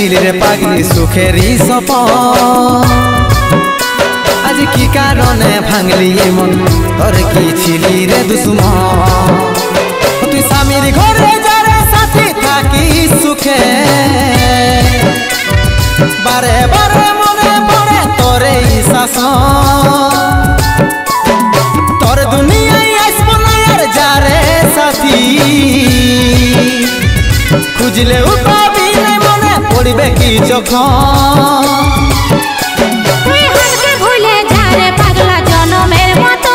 দেখাইছিলি রে পাগলি সুখেরই সপন আজ কি কারণে ভাঙলি মন তোর কি ছিলি রে দুশ্মন তুই স্বামীর ঘরে যারে সাথে থাকি সুখে বারে বারে মনে পড়ে তোর এই শাসন তোর দুনিয়ায় আসবো না আর যারে সাথী খুঁজলে পাবি না মনে পড়বে কি যখন তুই হারকে ভুলে যা রে পাগলা জনমের মতো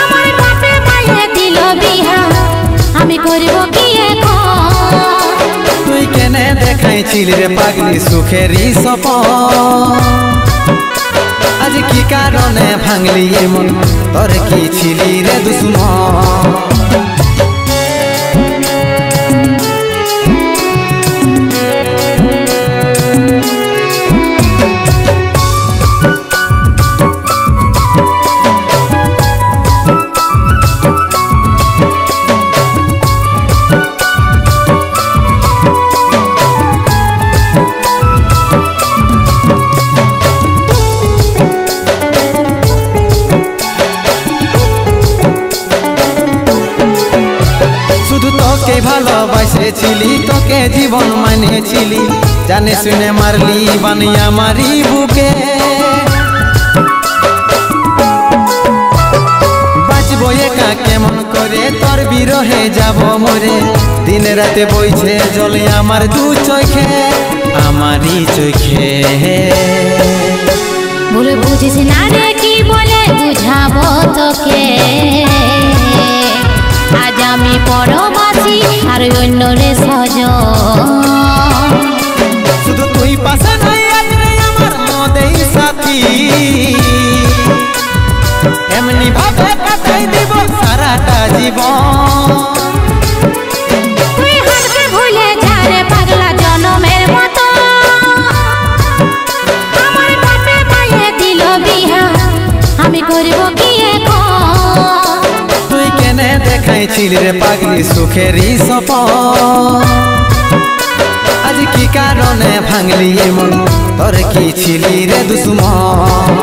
আমার বাপে মায়ে দিল বিহা আমি করব কি এখন তুই কেনে দেখাইছিলি রে পাগলি সুখেরই সপন আজ কি কারণে ভাঙলি মন তোর কি ছিলি রে দুশ্মন ভালোবাসেছিলি তোকে জীবন মানেছিলি জানে শুনে মারলি বানিয়া মারি বুকে বাঁচবো একা কেমন করে তোর বিরহে যাব মরে দিন রাতে বইছে জলে আমার দু চোখে আমারই চোখে বলে বুঝিস না রে কি বলে বুঝাবো তোকে আজ আমি পরবাসী আর অন্য রে সজন শুধু তুই পাশে নাই আজ রে আমার মদেই সাথী এমনি ভাবে কাটাই দিব সারাটা জীবন তুই হারকে ভুলে যা রে পাগলা জনমের মতো আমার বাপে মায়ে দিল বিহা আমি করব কি এখন তুই কেনে দেখাইছিলি রে পাগলি সুখেরই সপন আজ কি কারণে ভাঙলি মন তোর কি ছিলি রে দুশ্মন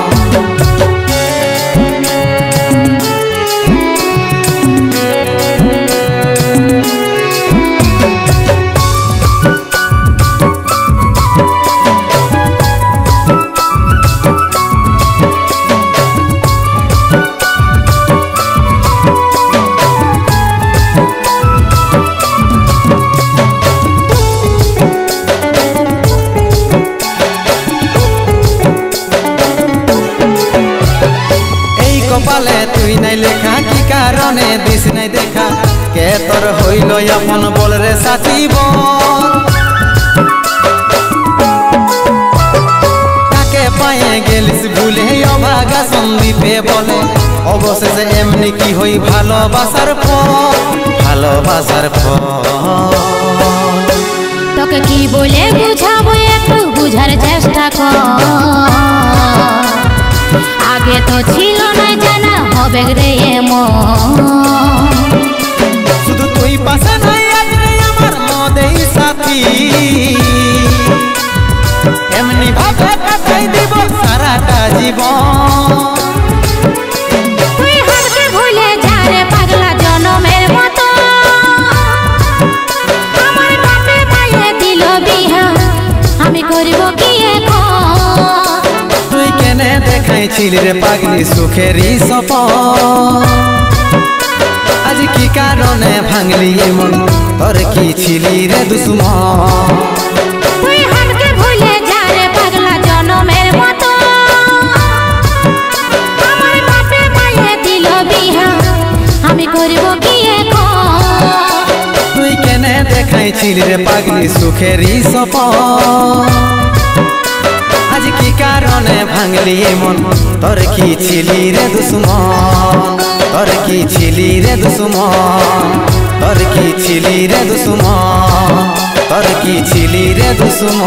কপালে তুই নাই লেখা কি কারণে দিস নাই দেখা কে তোর হইল আপন বল রে সাথী বল কাকে পায়ে গেলিস ভুলে অভাগা সন্দীপে বলে অবশেষে এমনি কি হই ভালোবাসার ফল ভালোবাসার ফল তোকে কি বলে বুঝাবো একটু বুঝার চেষ্টা কর আগে তো ছিল না জানা হবে রে এমন শুধু তুই পাশে নাই আজ রে আমার মদেই সাথী এমনি ভাবে কাটাই দিব সারাটা জীবন তুই হারকে ভুলে যা রে পাগলা জনমের মতো আমার বাপে মায়ে দিল বিহা আমি করব কি এখন তুই কেনে দেখাইছিলি রে পাগলি সুখেরই সপন আজ কি কারণে ভাঙলি মন তোর কি ছিলি রে দুশ্মন তুই হারকে ভুলে যা রে পাগলা জনমের মতো আমার বাপে মায়ে দিল বিহা আমি করব কি এখন তুই কেনে দেখাইছিলি রে পাগলি সুখেরই সপন আজ কি কারণে ভাঙলি মন তোর কি ছিলি রে দুশ্মন তোর কি ছিলি রে দুশ্মন তোর কি ছিলি রে দুশ্মন তোর কি ছিলি রে দুশ্মন